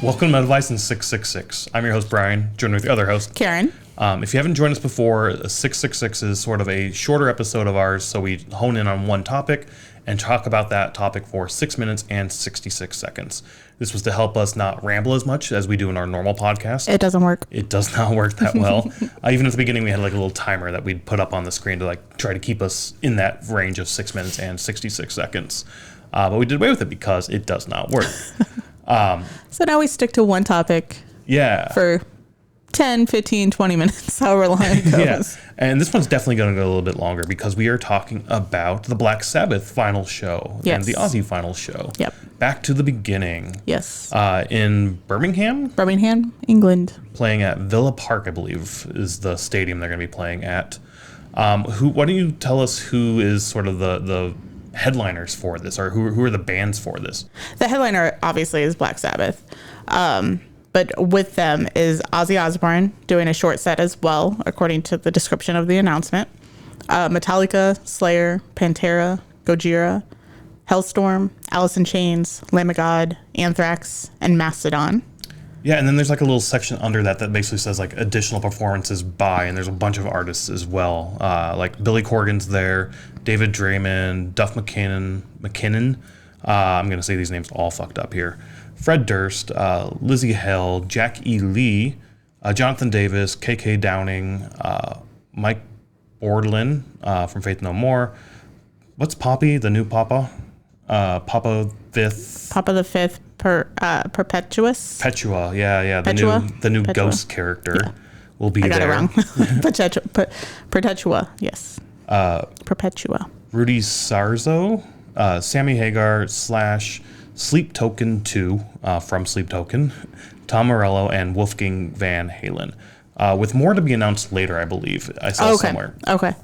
Welcome to MetalVice in 666. I'm your host, Brian, joined with the other host, Karen. If you haven't joined us before, 666 is sort of a shorter episode of ours, so we hone in on one topic and talk about that topic for 6 minutes and 66 seconds. This was to help us not ramble as much as we do in our normal podcast. It doesn't work. It does not work that well. Even at the beginning, we had like a little timer that we'd put up on the screen to like try to keep us in that range of 6 minutes and 66 seconds. But we did away with it because it does not work. So now we stick to one topic for 10, 15, 20 minutes, however long it goes. Yeah, and this one's definitely going to go a little bit longer because we are talking about the Black Sabbath final show and the Aussie final show. Yep. Back to the beginning. Yes. In Birmingham? Birmingham, England. Playing at Villa Park, I believe, is the stadium they're going to be playing at. Why don't you tell us who is sort of the headliners for this, or who are the bands for this? The headliner obviously is Black Sabbath, but with them is Ozzy Osbourne doing a short set as well, according to the description of the announcement. Metallica, Slayer, Pantera, Gojira, Hellstorm, Alice in Chains, Lamb of God, Anthrax, and Mastodon. Yeah, and then there's like a little section under that basically says like additional performances by, and there's a bunch of artists as well. Like Billy Corgan's there, David Draymond, Duff McKinnon. I'm going to say these names all fucked up here. Fred Durst, Lizzie Hale, Jack E. Lee, Jonathan Davis, KK Downing, Mike Bordlin from Faith No More. What's Poppy, the new Papa? Papa the Fifth. Perpetuous. Petua, yeah. Petua? The new Petua. Ghost character will be I got there. it wrong. Perpetua, yes. Perpetua. Rudy Sarzo, Sammy Hagar / Sleep Token 2 from Sleep Token, Tom Morello, and Wolfgang Van Halen. With more to be announced later, I believe. I saw somewhere. Okay.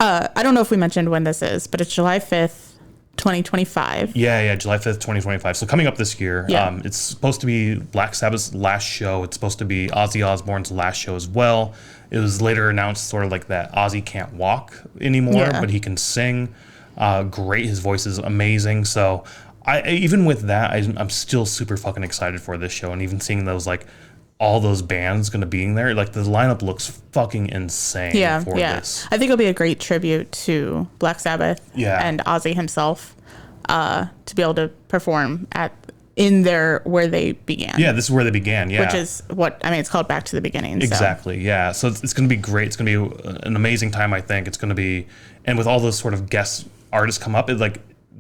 I don't know if we mentioned when this is, but it's July 5th. 2025. Yeah, July 5th, 2025. So coming up this year, it's supposed to be Black Sabbath's last show. It's supposed to be Ozzy Osbourne's last show as well. It was later announced sort of like that Ozzy can't walk anymore, but he can sing. Great. His voice is amazing. So even with that, I'm still super fucking excited for this show. And even seeing those like all those bands going to be in there, like the lineup looks fucking insane for this. I think it'll be a great tribute to Black Sabbath and Ozzy himself to be able to perform where they began. Yeah, this is where they began, which is it's called Back to the Beginning. Exactly, yeah. So it's going to be great. It's going to be an amazing time, I think. It's going to be, and with all those sort of guest artists come up,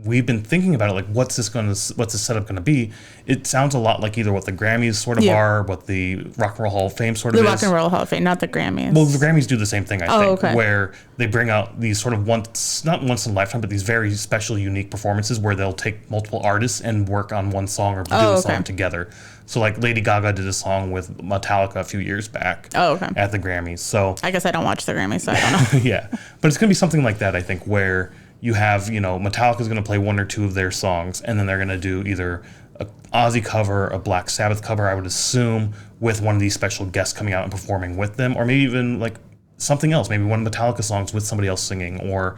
we've been thinking about it, like what's the setup going to be? It sounds a lot like either what the Grammys sort of are, what the Rock and Roll Hall of Fame sort of is. The Rock and Roll Hall of Fame, not the Grammys. Well, the Grammys do the same thing, I think, okay. Where they bring out these sort of not once in a lifetime, but these very special, unique performances where they'll take multiple artists and work on one song or do a song together. So like Lady Gaga did a song with Metallica a few years back at the Grammys. So I guess I don't watch the Grammys, so I don't know. Yeah, but it's going to be something like that, I think, where you have, Metallica's going to play one or two of their songs, and then they're going to do either a Ozzy cover, a Black Sabbath cover, I would assume, with one of these special guests coming out and performing with them, or maybe even like something else, maybe one of Metallica songs with somebody else singing, or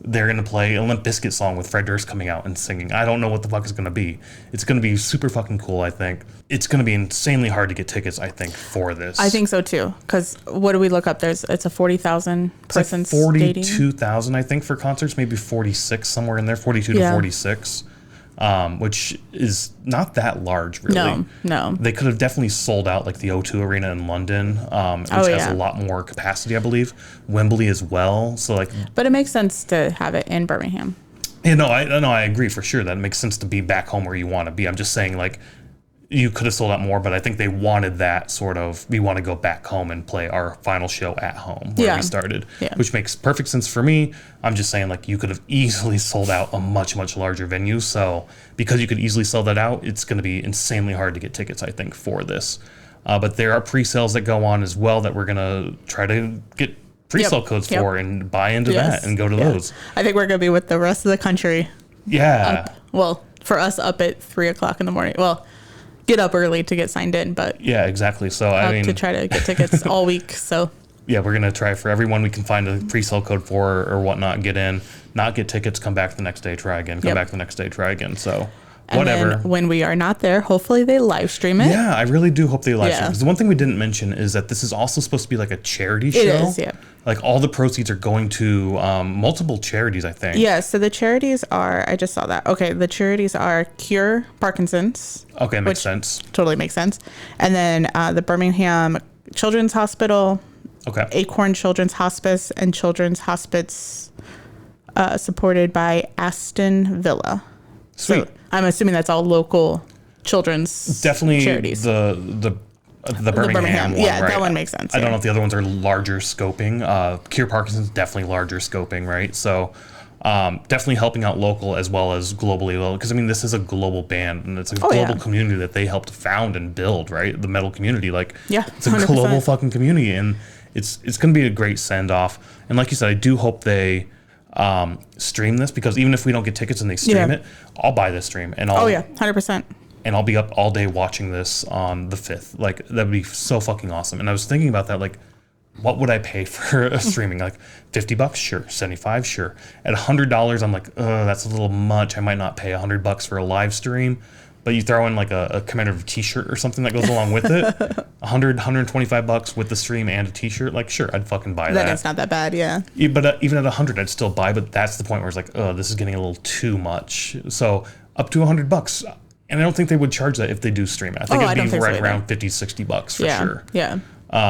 they're going to play a Limp Bizkit song with Fred Durst coming out and singing. I don't know what the fuck it's going to be. It's going to be super fucking cool, I think. It's going to be insanely hard to get tickets, I think, for this. I think so, too. Because what do we look up? It's a 40,000 person stadium. 42,000, I think, for concerts. Maybe 46, somewhere in there. 42 to 46. Which is not that large, really. No. They could have definitely sold out like the O2 Arena in London, which has a lot more capacity, I believe. Wembley as well. So but it makes sense to have it in Birmingham. Yeah, I agree for sure. That makes sense to be back home where you want to be. I'm just saying, like, you could have sold out more, but I think they wanted that sort of, we want to go back home and play our final show at home where we started, which makes perfect sense for me. I'm just saying, like, you could have easily sold out a much, much larger venue. So because you could easily sell that out, it's going to be insanely hard to get tickets, I think, for this. But there are pre-sales that go on as well that we're going to try to get pre-sale codes for and buy into that and go to those. I think we're going to be with the rest of the country. Yeah. For us up at 3:00 in the morning. Well, get up early to get signed in, but yeah, exactly. So I mean, to try to get tickets all week. So yeah, we're gonna try for everyone we can find a pre-sale code for or whatnot. Get in, not get tickets, come back the next day, try again. Come back the next day, try again. So And Whatever. then when we are not there, hopefully they live stream it. Yeah, I really do hope they live stream. Yeah. 'Cause the one thing we didn't mention is that this is also supposed to be like a charity show. It is, yeah. Like all the proceeds are going to multiple charities, I think. Yeah, so the charities are, I just saw that. Okay, the charities are Cure Parkinson's. Okay, makes sense. Totally makes sense. And then the Birmingham Children's Hospital, Okay. Acorn Children's Hospice, and Children's Hospice supported by Aston Villa. Sweet. So I'm assuming that's all local children's Definitely charities. the Birmingham one, yeah, right? that one makes sense. I don't yeah. know if the other ones are larger scoping. Cure Parkinson's definitely larger scoping, right? So definitely helping out local as well as globally. Because I mean, this is a global band and it's a global community that they helped found and build, right? The metal community, like it's a 100%. global fucking community, and it's going to be a great send off. And like you said, I do hope they stream this, because even if we don't get tickets and they stream it, I'll buy this stream and I'll 100%. and I'll be up all day watching this on the 5th. Like, that'd be so fucking awesome. And I was thinking about that, like, what would I pay for a streaming? Like, $50? Sure. 75? Sure. At $100, I'm like, that's a little much. I might not pay $100 for a live stream. But you throw in, like, a commemorative t-shirt or something that goes along with it. $125 with the stream and a t-shirt. Like, sure, I'd fucking buy that. Then it's not that bad, yeah. But even at $100, I'd still buy. But that's the point where it's like, this is getting a little too much. So, up to $100. And I don't think they would charge that if they do stream it. I think it'd be right around $50-$60 for sure. Yeah.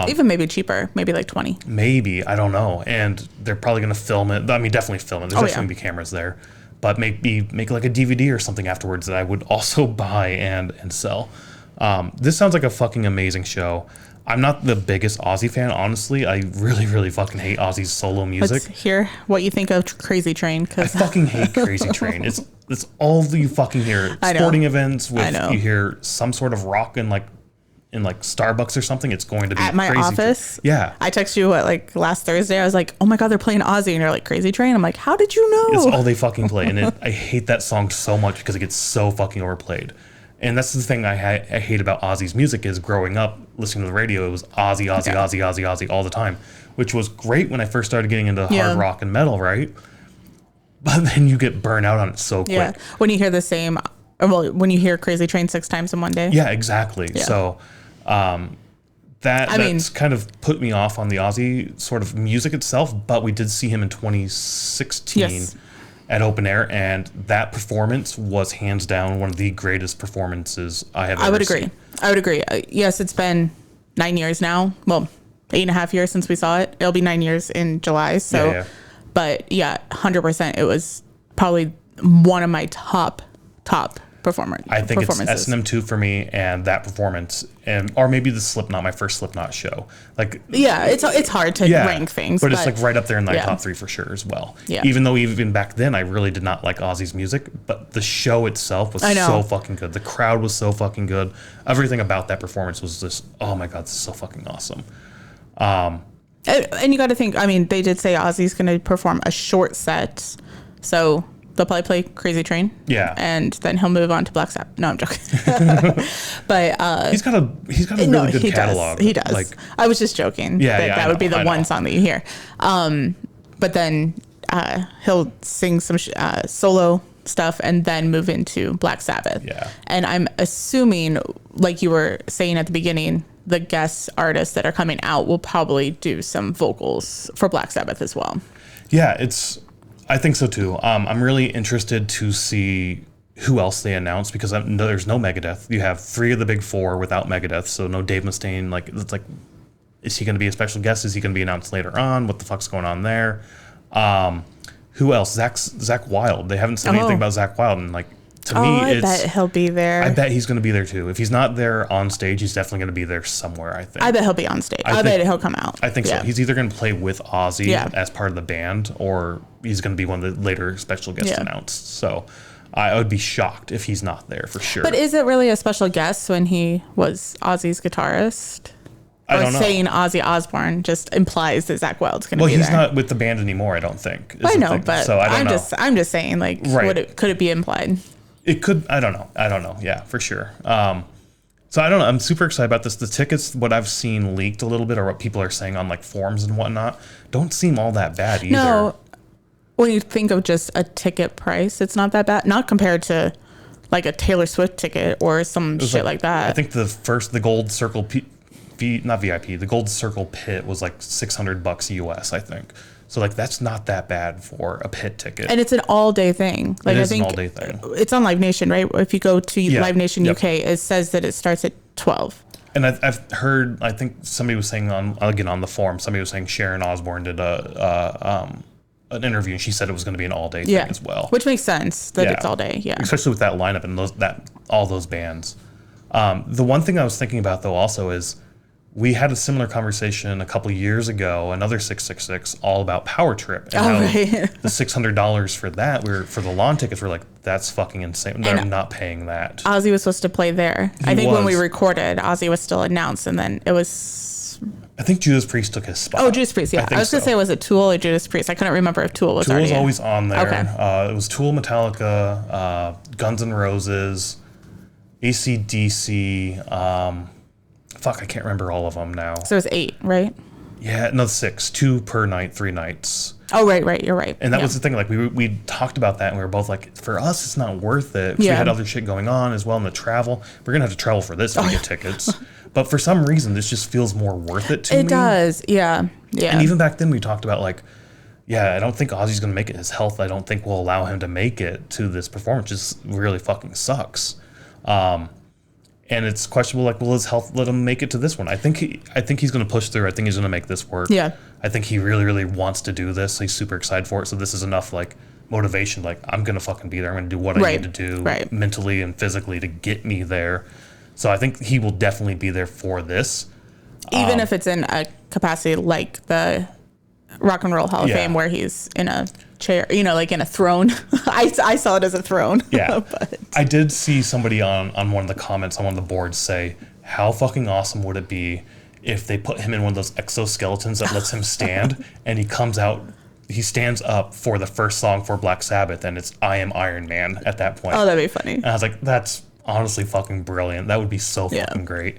Even maybe cheaper, maybe like 20. Maybe, I don't know. And they're probably going to film it. I mean, definitely film it. There's definitely going to be cameras there. But maybe make like a DVD or something afterwards that I would also buy and sell. This sounds like a fucking amazing show. I'm not the biggest Ozzy fan, honestly. I really, really fucking hate Ozzy's solo music. Let's hear what you think of Crazy Train. I fucking hate Crazy Train. It's all you fucking hear. Sporting events with you hear some sort of rock in like Starbucks or something. It's going to be at my Crazy office. Yeah, I text you like last Thursday. I was like, oh my god, they're playing Ozzy, and you're like Crazy Train. I'm like, how did you know? It's all they fucking play, and I hate that song so much because it gets so fucking overplayed. And that's the thing I hate about Ozzy's music is growing up listening to the radio, it was Ozzy all the time, which was great when I first started getting into hard rock and metal, right? But then you get burnt out on it so quick. Yeah, when you hear the same, when you hear Crazy Train 6 times in one day. Yeah, exactly. Yeah. So that's kind of put me off on the Ozzy sort of music itself, but we did see him in 2016. At Open Air, and that performance was hands down one of the greatest performances I have ever seen. I would agree. Yes, it's been 9 years now. Well, 8.5 years since we saw it. It'll be 9 years in July. So, but yeah, 100%. It was probably one of my top performances. I think it's S&M 2 for me, and that performance, or maybe the Slipknot, my first Slipknot show. Like, yeah, it's hard to rank things, but it's like right up there in my top 3 for sure as well. Yeah. Even though even back then I really did not like Ozzy's music, but the show itself was so fucking good. The crowd was so fucking good. Everything about that performance was just, oh my god, this is so fucking awesome. And you got to think, I mean, they did say Ozzy's going to perform a short set, so they'll probably play Crazy Train. Yeah. And then he'll move on to Black Sabbath. No, I'm joking. But he's got a really good catalog. He does. Like, I was just joking. That would be the one song that you hear. But then he'll sing some solo stuff and then move into Black Sabbath. Yeah. And I'm assuming, like you were saying at the beginning, the guest artists that are coming out will probably do some vocals for Black Sabbath as well. Yeah, I think so too. I'm really interested to see who else they announce, because there's no Megadeth. You have 3 of the big 4 without Megadeth, so no Dave Mustaine. Like, it's like, is he going to be a special guest? Is he going to be announced later on? What the fuck's going on there? Who else? Zach Wilde. They haven't said anything about Zach Wilde, and like, to me, I bet he'll be there. I bet he's going to be there too. If he's not there on stage, he's definitely going to be there somewhere, I think. I bet he'll be on stage. I bet he'll come out. I think so. He's either going to play with Ozzy as part of the band, or he's going to be one of the later special guests announced. So I would be shocked if he's not there for sure. But is it really a special guest when he was Ozzy's guitarist? I don't know. Saying Ozzy Osbourne just implies that Zach Wilde's going to be there. Well, he's not with the band anymore, I don't think. I know, but so I'm just saying, like, could it be implied? It could. I don't know. Yeah, for sure. So I don't know. I'm super excited about this. The tickets, what I've seen leaked a little bit, or what people are saying on like forums and whatnot, don't seem all that bad either. No, when you think of just a ticket price, it's not that bad. Not compared to like a Taylor Swift ticket or some shit like that. I think the Gold Circle not VIP, the Gold Circle pit was like $600 US, I think. So like that's not that bad for a pit ticket. And it's an all-day thing. Like, I think an all-day thing. It's on Live Nation, right? If you go to Live Nation UK, it says that it starts at 12. And I've heard, I think somebody was saying on the forum, somebody was saying Sharon Osbourne did an interview and she said it was going to be an all-day thing as well. Which makes sense that it's all day, Especially with that lineup and all those bands. The one thing I was thinking about though also is we had a similar conversation a couple years ago, another 666, all about Power Trip. And how the $600 for that, for the lawn tickets, we're like, that's fucking insane. I'm not paying that. Ozzy was supposed to play there. I think when we recorded, Ozzy was still announced, and then it was... I think Judas Priest took his spot. Oh, Judas Priest, yeah. I was going to say, was it Tool or Judas Priest? I couldn't remember if Tool was already Tool was always on there. Okay. It was Tool, Metallica, Guns N' Roses, AC/DC, I can't remember all of them now. So it was 8, right? Yeah, no, 6. 2 per night, 3 nights. Oh, right. You're right. And that was the thing. Like, we talked about that, and we were both like, for us, it's not worth it. We had other shit going on as well in the travel. We're going to have to travel for this to get tickets. But for some reason, this just feels more worth it to me. It does, yeah. And even back then, we talked about, like, I don't think Ozzy's going to make it. His health, I don't think will allow him to make it to this performance. It just really fucking sucks. And it's questionable, like, will his health let him make it to this one? I think he's going to push through. I think he's going to make this work. Yeah. I think he really, really wants to do this. He's super excited for it. So this is enough, like, motivation. Like, I'm going to fucking be there. I'm going to do what I need to do mentally and physically to get me there. So I think he will definitely be there for this. Even if it's in a capacity like the Rock and Roll Hall of Fame where he's in a chair, like in a throne. I saw it as a throne. Yeah. But I did see somebody on one of the comments on one of the boards say, how fucking awesome would it be if they put him in one of those exoskeletons that lets him stand and he stands up for the first song for Black Sabbath and it's I Am Iron Man at that point. Oh, that'd be funny. And I was like, that's honestly fucking brilliant. That would be so fucking great.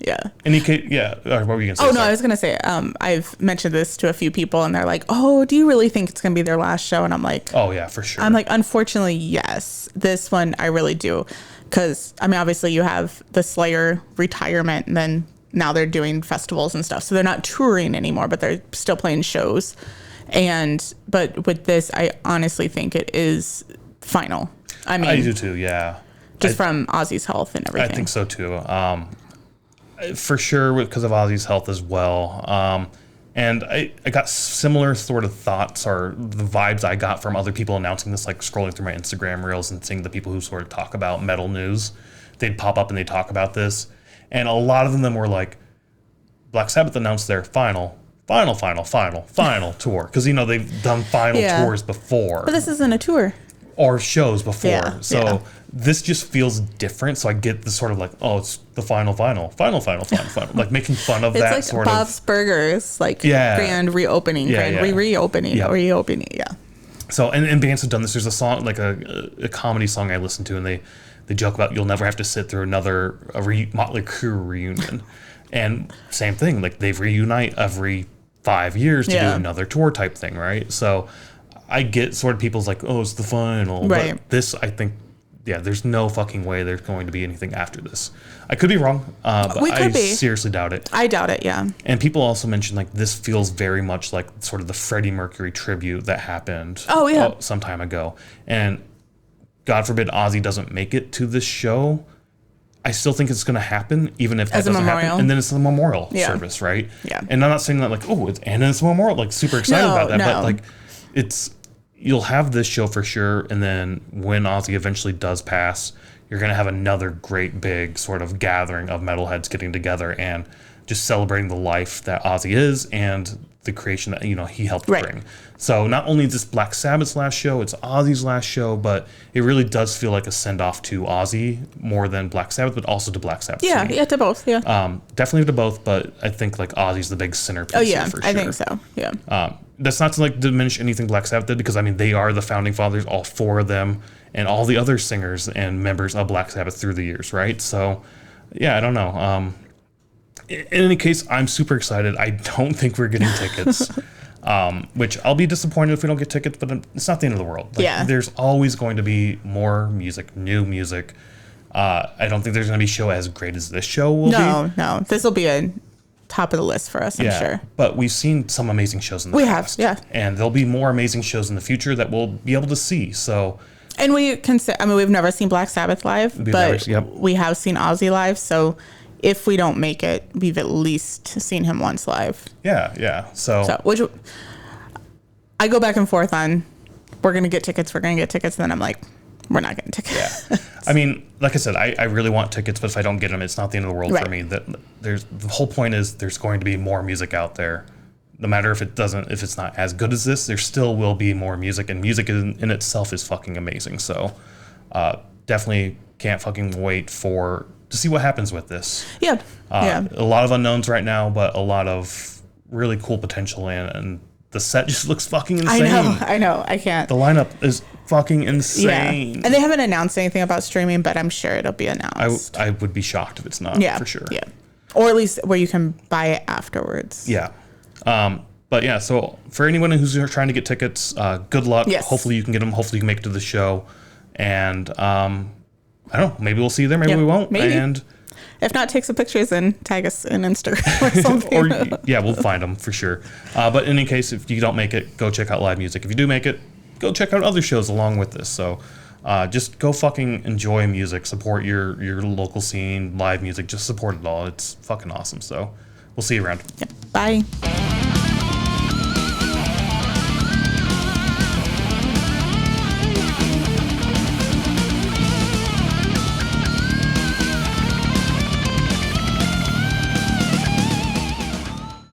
Yeah. What were you going to say? Oh, no, I was going to say, I've mentioned this to a few people and they're like, oh, do you really think it's going to be their last show? And I'm like, oh, yeah, for sure. I'm like, unfortunately, yes. This one, I really do. Because, I mean, obviously you have the Slayer retirement and then now they're doing festivals and stuff. So they're not touring anymore, but they're still playing shows. But with this, I honestly think it is final. I mean, I do too, yeah. Just from Ozzy's health and everything. I think so too. For sure, because of Ozzy's health as well. And I got similar sort of thoughts or the vibes I got from other people announcing this, like scrolling through my Instagram reels and seeing the people who sort of talk about metal news. They'd pop up and they'd talk about this. And a lot of them were like, Black Sabbath announced their final tour. Because, they've done final tours before. But this isn't a tour. Or shows before. Yeah, so this just feels different. So I get the sort of like, oh, it's the final. Like making fun of that like sort Bob's of. Burgers, like grand reopening, reopening. Yeah. So, and bands have done this. There's a song, like a comedy song I listen to, and they joke about you'll never have to sit through another Motley Crue reunion. And same thing, like they reunite every 5 years to do another tour type thing, right? So I get sort of people's like, oh, it's the final. Right. But this, I think, there's no fucking way there's going to be anything after this. I could be wrong, but I seriously doubt it. I doubt it, yeah. And people also mentioned, like, this feels very much like sort of the Freddie Mercury tribute that happened some time ago. And God forbid Ozzy doesn't make it to this show. I still think it's going to happen, even if that doesn't happen. And then it's the memorial service, right? Yeah. And I'm not saying that, like, oh, it's a memorial, like, super excited about that. But, like, you'll have this show for sure, and then when Ozzy eventually does pass, you're going to have another great big sort of gathering of metalheads getting together and just celebrating the life that Ozzy is and the creation that he helped bring. So not only is this Black Sabbath's last show, it's Ozzy's last show, but it really does feel like a send-off to Ozzy more than Black Sabbath, but also to Black Sabbath. Yeah, to both, definitely to both, but I think like Ozzy's the big centerpiece. Oh yeah, for sure. I think so. Yeah. That's not to like diminish anything Black Sabbath did, because I mean they are the founding fathers, all 4 of them, and all the other singers and members of Black Sabbath through the years, right? So yeah, I don't know. In any case, I'm super excited. I don't think we're getting tickets. Which I'll be disappointed if we don't get tickets, but it's not the end of the world. Like, there's always going to be more music, new music. I don't think there's going to be a show as great as this show will be. No. This will be a top of the list for us, I'm sure. But we've seen some amazing shows in the past. We have. And there'll be more amazing shows in the future that we'll be able to see. So, and we can say, I mean, we've never seen Black Sabbath live, but we have seen Ozzy live. So if we don't make it, we've at least seen him once live. Yeah. So which I go back and forth on, we're going to get tickets. And then I'm like, we're not getting tickets. Yeah. I mean, like I said, I really want tickets, but if I don't get them, it's not the end of the world for me. The whole point is there's going to be more music out there. No matter if it's not as good as this, there still will be more music, and music in itself is fucking amazing. So, definitely can't fucking wait to see what happens with this. Yeah. A lot of unknowns right now, but a lot of really cool potential, and the set just looks fucking insane. I know. I can't. The lineup is fucking insane. Yeah. And they haven't announced anything about streaming, but I'm sure it'll be announced. I would be shocked if it's not, for sure. Yeah. Or at least where you can buy it afterwards. Yeah. But yeah, so for anyone who's trying to get tickets, good luck. Yes. Hopefully you can get them. Hopefully you can make it to the show. And I don't know, maybe we'll see you there. Maybe we won't. Maybe. And if not, take some pictures and tag us in Instagram or something. We'll find them for sure. But in any case, if you don't make it, go check out live music. If you do make it, go check out other shows along with this. So just go fucking enjoy music, support your local scene, live music, just support it all. It's fucking awesome. So we'll see you around. Bye.